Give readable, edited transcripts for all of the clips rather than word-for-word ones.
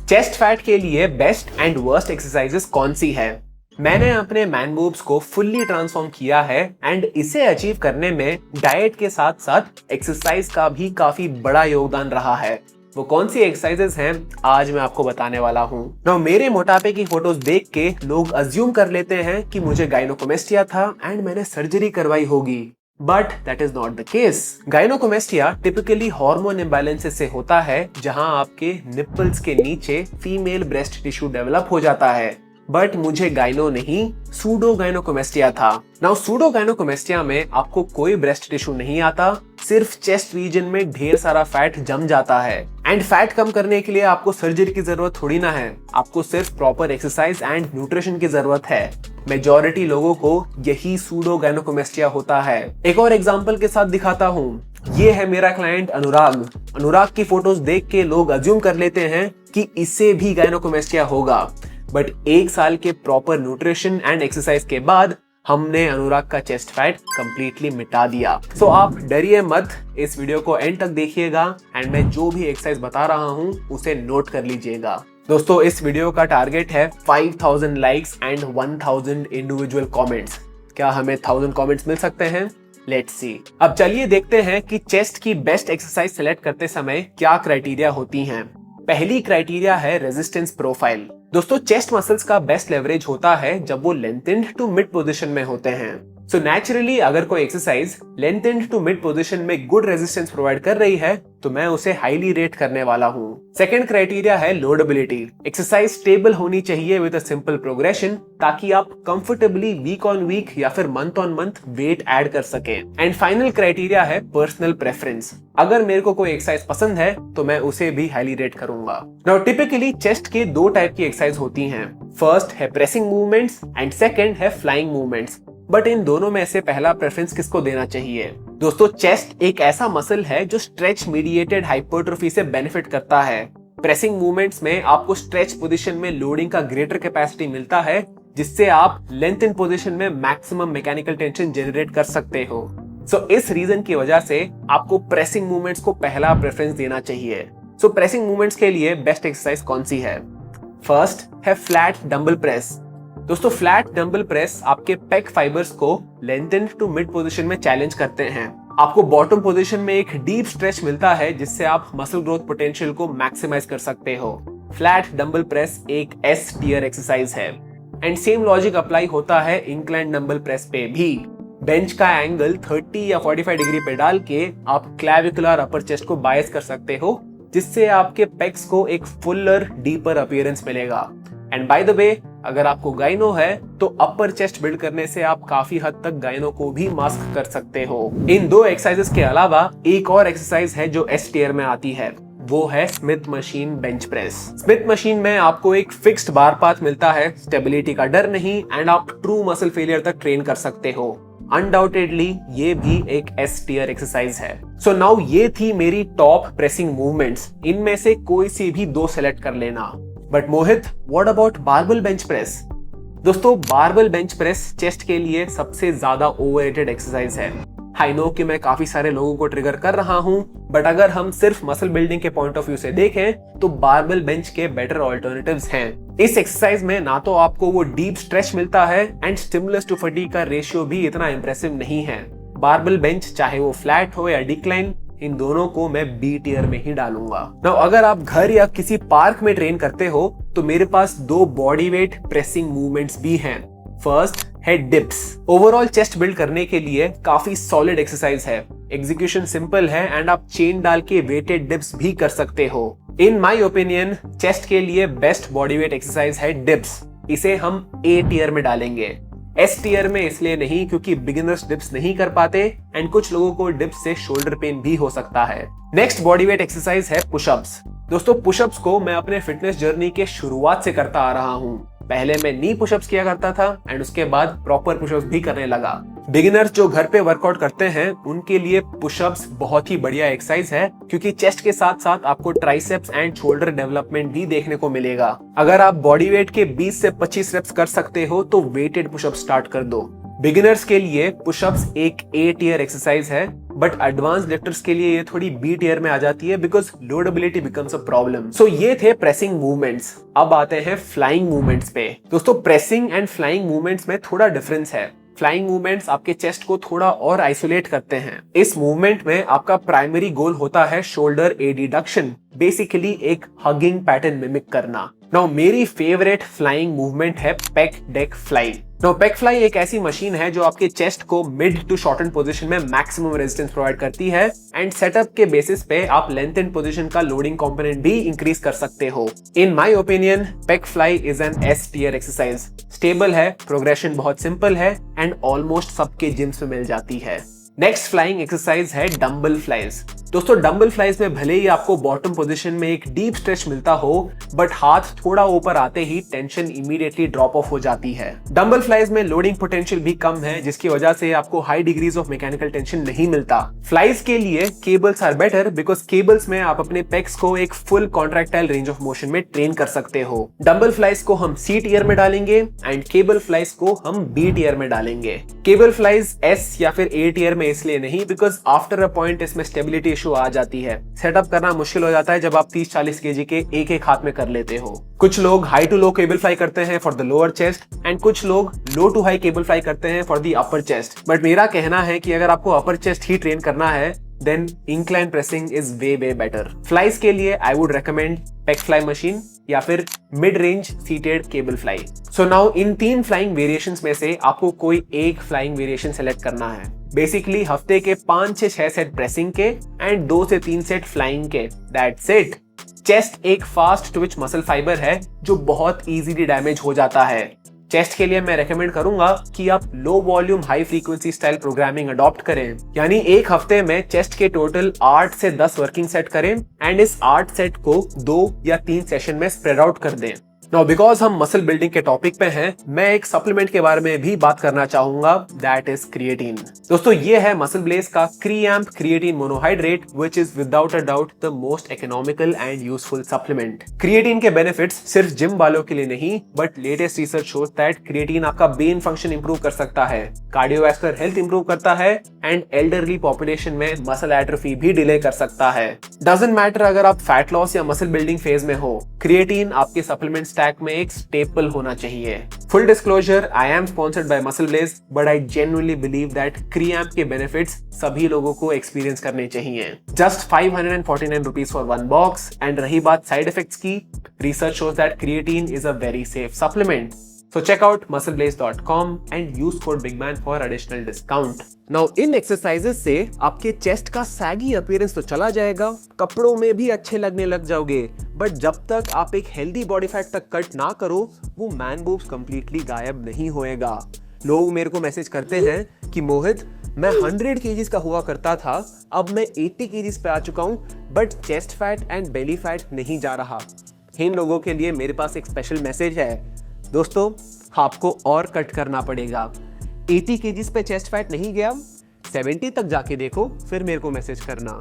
Chest fat के लिए best and worst exercises कौन सी है? मैंने अपने मैन मूव्स को फुल्ली ट्रांसफॉर्म किया है एंड इसे अचीव करने में डाइट के साथ साथ एक्सरसाइज का भी काफी बड़ा योगदान रहा है। वो कौन सी एक्सरसाइजेस हैं आज मैं आपको बताने वाला हूँ। नाउ मेरे मोटापे की फोटोज देख के लोग अज्यूम कर लेते हैं कि मुझे गाइनोकोमेस्टिया था एंड मैंने सर्जरी करवाई होगी, but that is not the case. Gynaecomastia typically hormone imbalances से होता है, जहां आपके निप्पल्स के नीचे फीमेल ब्रेस्ट टिश्यू डेवलप हो जाता है। बट मुझे गाइनो नहीं, सूडो गाइनोकोमेस्टिया था। नाउ सूडो गाइनोकोमेस्टिया में आपको कोई ब्रेस्ट टिश्यू नहीं आता, सिर्फ चेस्ट रीजन में ढेर सारा फैट जम जाता है। एंड फैट कम करने के लिए आपको सर्जरी की जरूरत थोड़ी ना है, आपको सिर्फ प्रॉपर एक्सरसाइज एंड न्यूट्रिशन की जरूरत है। मेजॉरिटी लोगों को यही सूडो गाइनोकोमेस्टिया होता है। एक और एग्जांपल के साथ दिखाता हूँ। ये है मेरा क्लाइंट अनुराग। अनुराग की फोटोज देख के लोग अज्यूम कर लेते हैं कि इसे भी गाइनोकोमेस्टिया होगा, बट 1 साल के प्रॉपर न्यूट्रिशन एंड एक्सरसाइज के बाद हमने अनुराग का चेस्ट फैट कंप्लीटली मिटा दिया। सो आप डरिए मत, इस वीडियो को एंड तक देखिएगा एंड मैं जो भी एक्सरसाइज बता रहा हूँ उसे नोट कर लीजिएगा। दोस्तों, इस वीडियो का टारगेट है 5000 लाइक्स एंड 1000 इंडिविजुअल कमेंट्स। क्या हमें 1000 कमेंट्स मिल सकते हैं? Let's see. अब चलिए देखते हैं कि चेस्ट की बेस्ट एक्सरसाइज सेलेक्ट करते समय क्या क्राइटेरिया होती हैं। पहली क्राइटेरिया है रेजिस्टेंस प्रोफाइल। दोस्तों, चेस्ट मसल्स का बेस्ट लेवरेज होता है जब वो लेंथेंड टू मिड पोजीशन में होते हैं। सो नेचुरली अगर कोई एक्सरसाइज लेंथेंड टू मिड पोजीशन में गुड रेजिस्टेंस प्रोवाइड कर रही है तो मैं उसे हाईली रेट करने वाला हूँ। सेकंड क्राइटेरिया है लोडेबिलिटी। एक्सरसाइज स्टेबल होनी चाहिए विद अ सिंपल प्रोग्रेशन, ताकि आप कंफर्टेबली वीक ऑन वीक या फिर month on month wait add कर सके। एंड फाइनल क्राइटेरिया है पर्सनल प्रेफरेंस। अगर मेरे को कोई एक्सरसाइज पसंद है तो मैं उसे भी हाईली रेट करूंगा। नाउ टिपिकली चेस्ट के 2 टाइप की एक्सरसाइज होती हैं। फर्स्ट है प्रेसिंग मूवमेंट्स एंड सेकंड है फ्लाइंग मूवमेंट्स। बट इन दोनों में से पहला प्रेफरेंस किसको देना चाहिए? दोस्तों, चेस्ट एक ऐसा मसल है जो स्ट्रेच मीडिएटेड हाइपरट्रोफी से बेनिफिट करता है। प्रेसिंग मूवमेंट्स में आपको स्ट्रेच पोजीशन में लोडिंग का ग्रेटर कैपेसिटी मिलता है, जिससे आप लेंथ इन पोजीशन में मैक्सिमम मैकेनिकल टेंशन जनरेट कर सकते हो। सो इस रीजन की वजह से आपको प्रेसिंग मूवमेंट्स को पहला प्रेफरेंस देना चाहिए। सो प्रेसिंग मूवमेंट्स के लिए बेस्ट एक्सरसाइज कौन सी है? फर्स्ट है फ्लैट डंबल प्रेस। दोस्तों, फ्लैट डंबल प्रेस आपके पेक फाइबर्स को लेंथेंड टू मिड पोजीशन में चैलेंज करते हैं। आपको बॉटम पोजीशन में एक डीप स्ट्रेच मिलता है, जिससे आप मसल ग्रोथ पोटेंशियल को मैक्सिमाइज कर सकते हो। फ्लैट डंबल प्रेस एक एस टियर एक्सरसाइज है एंड सेम लॉजिक अप्लाई होता है इंक्लाइन डंबल प्रेस पे भी। बेंच का एंगल 30 या 45 डिग्री पे डाल के आप क्लैविकुलर अपर चेस्ट को बायस कर सकते हो, जिससे आपके पेक्स को एक फुलर डीपर अपीयरेंस मिलेगा। एंड बाय द वे, अगर आपको गाइनो है तो अपर चेस्ट बिल्ड करने से आप काफी हद तक गाइनो को भी मास्क कर सकते हो। इन 2 एक्सरसाइजेस के अलावा एक और एक्सरसाइज है जो एस टियर में आती है, वो है Smith machine bench press. Smith machine में आपको एक फिक्स्ड बार पाथ मिलता है, स्टेबिलिटी का डर नहीं एंड आप ट्रू मसल फेलियर तक ट्रेन कर सकते हो। अनडाउटेडली ये भी एक एस टियर एक्सरसाइज है। सो नाउ ये थी मेरी टॉप प्रेसिंग मूवमेंट्स। इनमें से कोई सी भी 2 सेलेक्ट कर लेना। But Mohit, what about barbell bench press? दोस्तों, बारबल बेंच प्रेस चेस्ट के लिए सबसे ज्यादा ओवररेटेड एक्सरसाइज है। आई नो कि मैं काफी सारे लोगों को ट्रिगर कर रहा हूं, बट अगर हम सिर्फ मसल बिल्डिंग के पॉइंट ऑफ व्यू से देखें तो बारबल बेंच के बेटर ऑल्टरनेटिव्स हैं। इस एक्सरसाइज में ना तो आपको वो डीप स्ट्रेच मिलता है एंड स्टिमुलस टू फटीग का रेशियो भी इतना इंप्रेसिव नहीं है। बारबल बेंच चाहे वो फ्लैट हो या डिक्लाइन, इन दोनों को मैं बी टियर में ही डालूंगा। नाउ अगर आप घर या किसी पार्क में ट्रेन करते हो तो मेरे पास 2 बॉडी वेट प्रेसिंग मूवमेंट्स भी हैं। फर्स्ट है डिप्स। ओवरऑल चेस्ट बिल्ड करने के लिए काफी सॉलिड एक्सरसाइज है। एग्जीक्यूशन सिंपल है एंड आप चेन डाल के वेटेड डिप्स भी कर सकते हो। इन माय ओपिनियन चेस्ट के लिए बेस्ट बॉडी वेट एक्सरसाइज है डिप्स। इसे हम ए टियर में डालेंगे। एस टियर में इसलिए नहीं क्योंकि बिगिनर्स डिप्स नहीं कर पाते एंड कुछ लोगों को डिप्स से शोल्डर पेन भी हो सकता है। नेक्स्ट बॉडी वेट एक्सरसाइज है पुशअप्स। दोस्तों, पुशअप्स को मैं अपने फिटनेस जर्नी के शुरुआत से करता आ रहा हूँ। पहले मैं नी पुशअप्स किया करता था एंड उसके बाद प्रॉपर पुशअप्स भी करने लगा। बिगिनर्स जो घर पे वर्कआउट करते हैं उनके लिए पुशअप्स बहुत ही बढ़िया एक्सरसाइज है, क्योंकि चेस्ट के साथ साथ आपको ट्राइसेप्स एंड शोल्डर डेवलपमेंट भी देखने को मिलेगा। अगर आप बॉडी वेट के 20 से 25 रेप्स कर सकते हो तो वेटेड पुशअप स्टार्ट कर दो। बिगिनर्स के लिए पुशअप्स एक ए टियर एक्सरसाइज है, बट एडवांस लिफ्टर्स के लिए ये थोड़ी बी टियर में आ जाती है बिकॉज लोडेबिलिटी बिकम्स अ प्रॉब्लम। सो ये थे प्रेसिंग मूवमेंट्स। अब आते हैं फ्लाइंग मूवमेंट्स पे। दोस्तों प्रेसिंग एंड फ्लाइंग मूवमेंट्स में थोड़ा डिफरेंस है। फ्लाइंग मूवमेंट्स आपके चेस्ट को थोड़ा और आइसोलेट करते हैं। इस मूवमेंट में आपका प्राइमरी गोल होता है शोल्डर एडिडक्शन, बेसिकली एक हगिंग पैटर्न मिमिक करना। नाउ मेरी फेवरेट फ्लाइंग मूवमेंट है pec deck fly. Now pec fly एक ऐसी मशीन है जो आपके चेस्ट को मिड टू शॉर्टन पोजीशन में मैक्सिमम रेजिस्टेंस प्रोवाइड करती है एंड सेटअप के बेसिस पे आप लेंथ एंड पोजीशन का लोडिंग कंपोनेंट भी इंक्रीज कर सकते हो। In my opinion pec fly is an S tier exercise. Stable है, प्रोग्रेशन बहुत सिंपल है एंड ऑलमोस्ट सबके जिम्स में मिल जाती है। नेक्स्ट फ्लाइंग एक्सरसाइज है डंबल फ्लाइज। दोस्तों डंबल फ्लाइज में भले ही आपको बॉटम पोजीशन में एक डीप स्ट्रेच मिलता हो, बट हाथ थोड़ा ऊपर आते ही टेंशन इमीडिएटली ड्रॉप ऑफ हो जाती है। डंबल फ्लाइज में लोडिंग पोटेंशियल भी कम है, जिसकी वजह से आपको high degrees of mechanical tension नहीं मिलता। फ्लाइज के लिए cables are better because cables में आप अपने पेक्स को एक full contractile range of motion में ट्रेन कर सकते हो। डंबल फ्लाइज को हम सी टियर में डालेंगे एंड केबल फ्लाइज को हम बी टियर में डालेंगे। केबल फ्लाइज एस या फिर ए टियर में इसलिए नहीं बिकॉज आफ्टर अ पॉइंट इसमें स्टेबिलिटी इशू आ जाती है। सेटअप करना मुश्किल हो जाता है जब आप 30-40 केजी के एक एक हाथ में कर लेते हो। कुछ लोग high to low cable fly करते हैं for the lower chest and कुछ लोग low to high cable fly करते हैं for the upper chest. But मेरा कहना है कि अगर आपको अपर चेस्ट ही ट्रेन करना है then incline pressing is way better. Flies के लिए I would recommend pec fly machine या फिर mid range seated cable fly. So now in 3 flying variations में से आपको कोई एक फ्लाइंग वेरिएशन सेलेक्ट करना है। बेसिकली हफ्ते के 5 से 6 सेट प्रेसिंग के एंड 2 से 3 सेट फ्लाइंग के। That's it. चेस्ट एक फास्ट ट्विच मसल फाइबर है जो बहुत इजीली डैमेज हो जाता है। चेस्ट के लिए मैं रेकमेंड करूंगा कि आप low volume high frequency style programming adopt करें, यानी एक हफ्ते में चेस्ट के टोटल 8 से 10 वर्किंग सेट करें एंड इस 8 सेट को 2 या 3 सेशन में स्प्रेड आउट कर दें। नाउ बिकॉज हम मसल बिल्डिंग के टॉपिक पे हैं, मैं एक सप्लीमेंट के बारे में भी बात करना चाहूंगा, दैट इज क्रिएटिन। दोस्तों ये है मसल ब्लेज का क्रिएम्प creatine monohydrate which is without a doubt the most economical and useful supplement. Creatine के बेनिफिट्स सिर्फ जिम वालों के लिए नहीं, but latest research shows that creatine आपका ब्रेन फंक्शन इंप्रूव कर सकता है, कार्डियोवैस्कुलर हेल्थ इंप्रूव करता है एंड एल्डरली पॉपुलेशन में मसल एट्रोफी भी डिले कर सकता है। डजंट मैटर अगर आप फैट लॉस या मसल बिल्डिंग फेज में हो, क्रिएटिन आपके सप्लीमेंट स्टैक में एक स्टेपल होना चाहिए। Full disclosure, I am sponsored by MuscleBlaze, but I genuinely believe that Creamp के बेनिफिट्स सभी लोगों को एक्सपीरियंस करने चाहिए। Just 549 rupees for 1 box. And रही बात साइड इफेक्ट्स की, research shows that creatine is a very safe supplement. So check out muscleblaze.com and use code BIGMAN for additional discount. Now in exercises से आपके chest का saggy appearance तो चला जाएगा, कपड़ों में भी अच्छे लगने लग जाओगे, बट जब तक आप एक हेल्दी बॉडी फैट तक कट ना करो वो मैन बूब्स कंप्लीटली गायब नहीं होएगा। लोग मेरे को मैसेज करते हैं कि मोहित मैं 100 केजीज का हुआ करता था, अब मैं 80 केजीज पे आ चुका हूँ, but chest fat and belly fat नहीं जा रहा। इन लोगों के लिए मेरे पास एक स्पेशल मैसेज है। दोस्तों आपको और कट करना पड़ेगा। 80 केजीज पे चेस्ट फैट नहीं गया, 70 तक जाके देखो, फिर मेरे को मैसेज करना।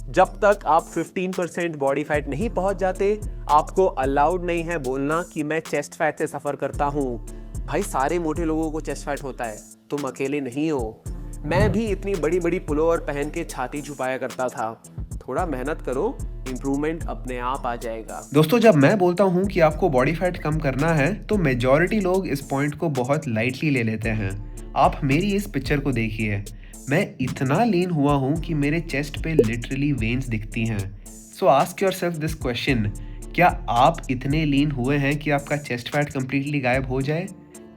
जब तक आप 15% बॉडी फैट नहीं पहुंच जाते, आपको अलाउड नहीं है बोलना कि मैं चेस्ट फैट से सफर करता हूं। भाई सारे मोटे लोगों को चेस्ट फैट होता है, तुम अकेले नहीं हो। मैं भी इतनी बड़ी बड़ी पुलोवर पहन के छाती छुपाया करता था। थोड़ा मेहनत करो, इंप्रूवमेंट अपने आप आ जाएगा। दोस्तों जब मैं बोलता हूँ कि आपको बॉडी फैट कम करना है तो मेजॉरिटी लोग इस पॉइंट को बहुत लाइटली ले लेते हैं। आप मेरी इस पिक्चर को देखिए, मैं इतना लीन हुआ हूँ कि मेरे चेस्ट पे लिटरली वेन्स दिखती हैं। सो आस्क योरसेल्फ दिस क्वेश्चन, क्या आप इतने लीन हुए हैं कि आपका चेस्ट फैट कंप्लीटली गायब हो जाए?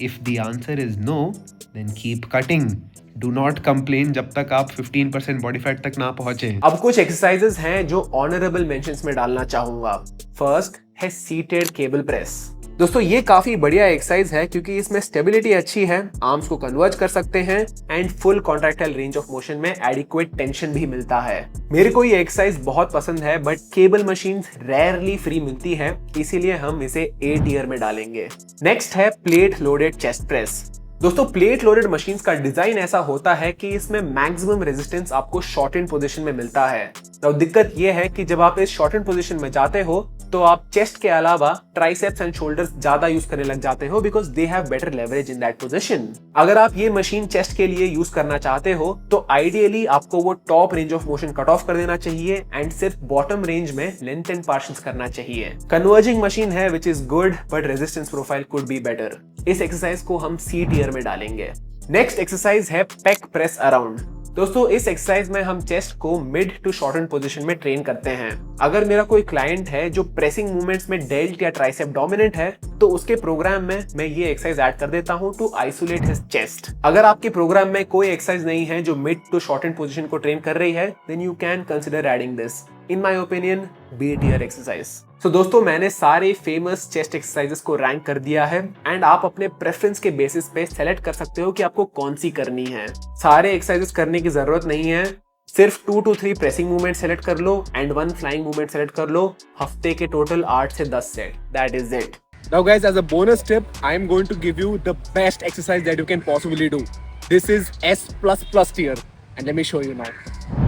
If the answer is no, then keep cutting. Do not complain जब तक आप 15% बॉडी फैट तक ना पहुंचे। अब कुछ एक्सरसाइजेस हैं जो ऑनरेबल मेंशंस में डालना चाहूंगा। फर्स्ट है सीटेड केबल प्रेस। दोस्तों ये काफी बढ़िया एक्सरसाइज है क्योंकि इसमें स्टेबिलिटी अच्छी है, आर्म्स को कन्वर्ज कर सकते हैं and full contractile range of motion में एडिक्वेट टेंशन भी मिलता है। मेरे को ये एक्सरसाइज बहुत पसंद है, but cable machines rarely free मिलती है, इसीलिए हम इसे ए टियर में डालेंगे। नेक्स्ट है प्लेट लोडेड चेस्ट प्रेस। दोस्तों प्लेट लोडेड मशीन्स का डिजाइन ऐसा होता है कि इसमें मैक्सिमम रेजिस्टेंस आपको शॉर्टेंड पोजीशन में मिलता है। तो दिक्कत यह है कि जब आप इस शॉर्टेंड पोजीशन में जाते हो तो आप चेस्ट के अलावा ट्राइसेप्स एंड शोल्डर्स ज्यादा यूज करने लग जाते हो because they have better leverage in that position. अगर आप ये मशीन चेस्ट के लिए यूज करना चाहते हो तो आइडियली आपको वो top range of motion cut off कर देना चाहिए एंड सिर्फ बॉटम रेंज में लेंथ एंड पार्शल्स करना चाहिए। कन्वर्जिंग मशीन है which is good but resistance profile could be better. इस एक्सरसाइज को हम सी टियर में डालेंगे। नेक्स्ट एक्सरसाइज है पेक प्रेस अराउंड। दोस्तों इस एक्सरसाइज में हम चेस्ट को मिड टू शॉर्टेंड पोजीशन में ट्रेन करते हैं। अगर मेरा कोई क्लाइंट है जो प्रेसिंग मूवमेंट्स में डेल्ट या ट्राइसेप डोमिनेंट है तो उसके प्रोग्राम में मैं ये एक्सरसाइज ऐड कर देता हूं टू आइसोलेट हिज चेस्ट। अगर आपके प्रोग्राम में कोई एक्सरसाइज नहीं है जो मिड टू शॉर्टेंड पोजीशन को ट्रेन कर रही है then you can consider adding this. In my opinion B tier exercise. So दोस्तों मैंने सारे फेमस चेस्ट एक्सरसाइजेस को रैंक कर दिया है एंड आप अपने प्रेफरेंस के बेसिस पे सेलेक्ट कर सकते हो कि आपको कौन सी करनी है। सारे एक्सरसाइजेस करने की जरूरत नहीं है, सिर्फ 2 to 3 प्रेसिंग मूवमेंट सेलेक्ट कर लो एंड 1 फ्लाइंग मूवमेंट सेलेक्ट कर लो। हफ्ते के टोटल 8 से 10 set, that is it. Now guys, as a bonus tip, I am going to give you the best exercise that you can possibly do. This is S++ tier and let me show you now.